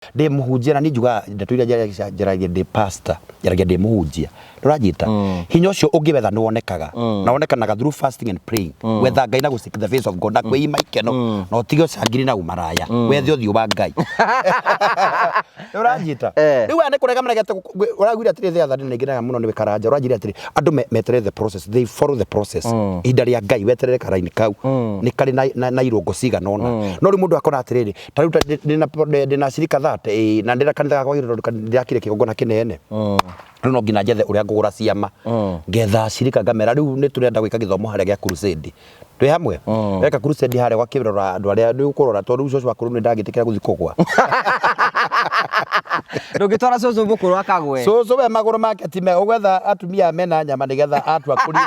Ndĩ mũhunjia na nĩnjuga ndeto iria njaragia ndĩ pastor njaragia ndĩ mũhunjia ndũranyita hinya ũcio ũngĩwetha nĩwonekaga na wonekanaga through fasting and praying wetha Ngai na seek the face of God na kwĩima ikeno na ũtige ũcangiri na umaraya wethe ũthiũ wa Ngai ndũranyita rĩu aya nĩ kũrega maregete ũragwire atĩrĩ thea thani nĩngĩnaga mũno nĩwe Karanja ũranjĩre atĩrĩ andũ meterere the process they follow the process ihinda rĩa Ngai weterere karaini kau nĩ karĩ na irũngo cigana ũna no rĩu mũndũ akona atĩrĩrĩ ta rĩu ndĩna cirika thate na ndĩra kanitha gakwa ndĩrakire kĩgongona kĩnene rĩu no nginya njethe ũrĩa ngũgũra ciama ngetha cirika ngamera rĩu nĩ tũrenda gwĩka gĩthomo harĩa gĩa crusade twĩ hamwe weka crusade harĩa gwa kĩrora andũ arĩa nĩ ũkũrora tondũ rĩu cũcũ akũrũ nĩ ndagĩtĩkĩra gũthiĩ kũgwa ndũngĩtwara cũcũ mũkũrũ akagwe cũcũ we magũrũ make ti mega ũgetha atumia mena nyama nĩgetha atua kũri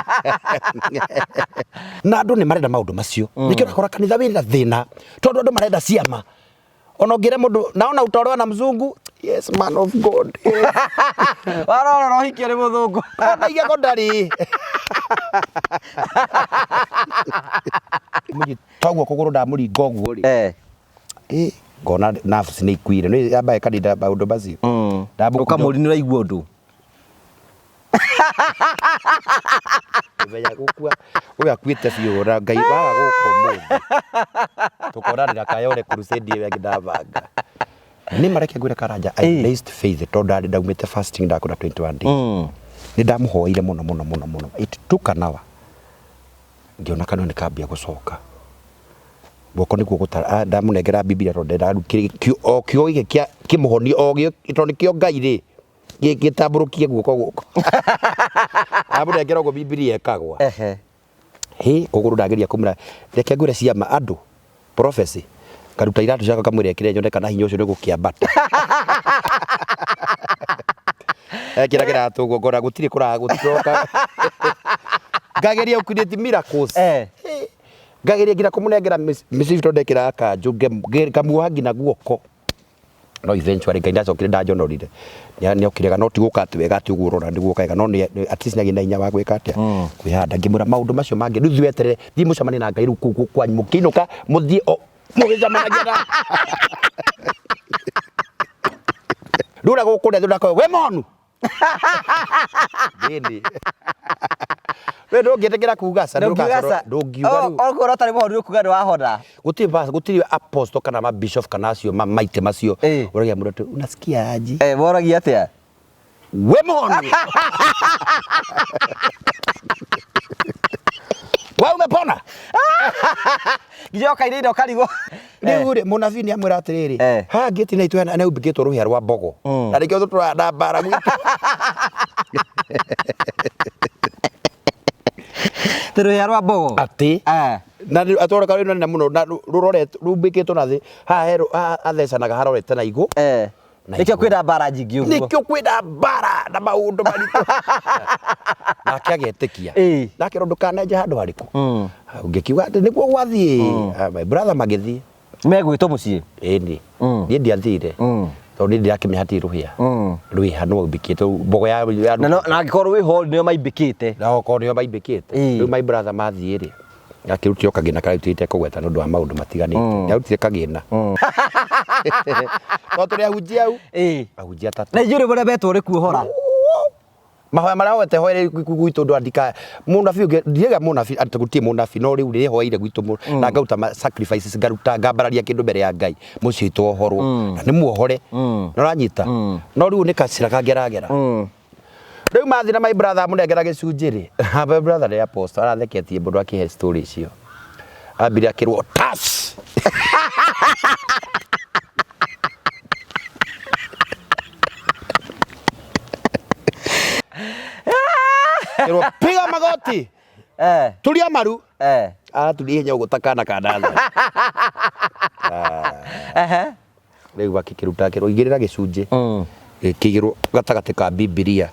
na andũ nĩ marenda maũndũ macio nĩkĩo nakora kanitha wĩna thĩna tondũ andũ marenda ciama ona ngire mundu naona utolewa na mzungu yes man of God warora no hikio ni muthungu na igia kodari mugi tagwo kuguru da muri gogu ri ngona nerves ni ikuire ni yambaye kanitha maundu macio ukamuri ni raigua undu Beya gukua uya kwite biũ na Ngai waga gũkũ mũndũ tukoranĩra kayore crusade ya ngidabanga ni mareke ngwire Karanja I placed faith tondũ ndaumĩte fasting ndakora 21 days ni ndamuhoire muno it took an hour ngiona kana ni kambia gucoka boko nikuo gutara ndamunengera Biblia tondũ ndarukire kio gike kimuhoni o gio tondũ kio Ngai ri gĩtamburukie guoko guko abunengera go Biblia ekagwa kũgũrũ ndageria kũmũra reke ngwire ciama andũ prophecy karuta iratu ciako kamwĩre kire nyone kana hinya ũcio nĩ gũkĩambata kira kiratu ngora gũtirĩ gũtiroka ngageria ukunĩti miracles ngageria ngira kũmũnengera message tondekira kanjũ ngamuoha nginya guoko no eventually Ngai ndacokire ndajonorire ni okirega no tiguka ati wega ati ugurora ndiguo kaega no at least nyagina inya wa gwika atia kwihanda ngimura maundu macio mangi ruthu wetere thi mucamani na Ngai ruku kwanyu mukinuka muthie mugicamanagia na ndura gukure ndura we monu ndini we ndũngĩtĩkĩra kuga sa ndũngiuga orko rotari mũhonire kuga nĩ wahona gũtirĩ apostle kana ma bishop kana acio maite macio ũragia mũndũ unasikia aje moragia atĩa we mũhonu wa umepona ngijoka ine karigo rĩu mũnabii nĩ amwĩra atĩrĩrĩ ha ngĩti na itwe na ubikĩtwo rũhĩa rwa mbogo na rĩkĩo tũtũranda mbara gwitũ Teruya rwa mbogo ati na atwara kare na muno na rurore rubikitwo na thi ha hero athecanaga harorete na igu nikio kwenda bara njingi uguo nikio kwenda bara na maundu maritu na kiagetikia na kirondo kaneje handu hariku ungikiuga ati niguo gwathie my brother magithie megwitwo mucii ni ndiathire tondu ndirakimihati ruhia ruiha no ubikitwo mbogo ya na angikorwo wi ho nio maimbikite na okorwo nio maimbikite riu my brother mathie ri akirutio kagina karutite kugweta nundu wa maundu matiganite yarutire kagina no turi ahunjia au ahunjia tatu na ijuri bore betwo ri kuohora mahoya mara wete hoere gwitu ndo andika munabii ndiega munabii atagutie munabii no riu ri hoire gwitu na ngauta sacrifices ngaruta ngambararia kindu mbere ya Ngai mucio itohorwo na ni muohore no ranyita no riu ni kacira kangeragera riu mathi na my brother munengera gicunjiri my brother the apostle aratheketie mundu akihe story icio ambire akirwo tas Kero piga magoti tulia maru tulia nya gutakana kanana riu bakikiruta kero igirira gicunji kigirwo gatagati ka Biblia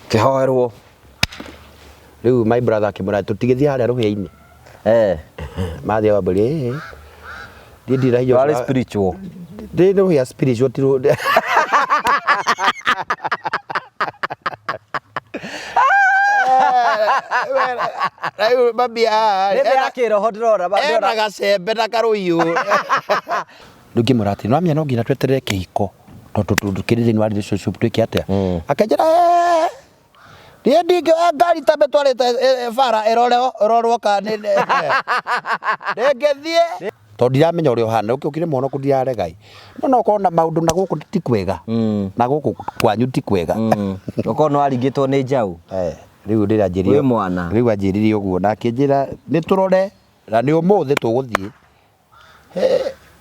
kihoerwo riu my brother akimura tutigithie haria ruhia-ini mathia wa bali ndira hiyo wale spiritual ndira ruhia spiritual tiro Rayu babia nebe akiro hodrora ndora gacembe na karuiyu rĩu ngĩmwĩra atĩ nĩwamenya no nginya tweterere kĩhiko tondũ tũkĩrĩ thĩinĩ wa relationship twĩke atĩa akanjĩra niĩ ndingĩoya ngari ta mbĩtwarĩte bara ĩrorwo kana ndĩngĩthiĩ tondũ ndiramenya ũrĩa ũhana ũkĩrĩ mũhonoku ndiraregai no ũkorwo na maũndũ na gũkũ ti kwega na gũkũ kwanyu ti kwega ũkorwo nĩ waringĩtwo nĩ njaũ rĩu wĩ mwana rĩu anjĩrire ũguo na akĩnjĩra nĩ tũrore na nĩ ũmũthĩ tũgũthiĩ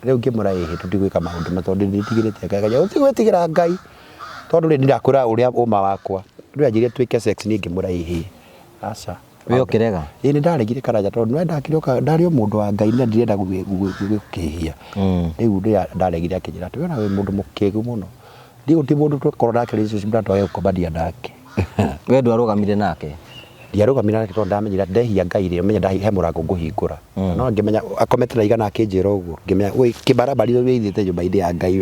rĩu ngĩmwĩra ĩhĩ tũtigwĩka maũndũ na tondũ nĩtigĩrĩte Ngai ũtigwĩtigĩra Ngai tondũ rĩu ndĩrakwĩra ũrĩa ũma wakwa rĩu anjĩrire twĩke sex niĩ ngĩmwĩra ĩhĩ aca wĩ ũkĩrega nĩ ndaregire Karanja tondũ nĩ ndakĩrĩoka ndarĩ o mũndũ wa Ngai na ndirenda gũkĩhia rĩu ndaregire akĩnjĩra atĩ wĩna wĩ mũndũ mũkĩgu mũno ndigũti mũndũ twakorwo nake relationship ndatwage gũkomania nake we ndwarũgamire nake ndiarũgamire nake tondũ ndamenyire ndehia Ngai rĩ menya he mũrango ngũhingũra no ngĩmenya akomete na igana akĩnjĩra ũguo ngĩmenya kĩbarabari rĩu ithĩte nyũmba-inĩ ya Ngai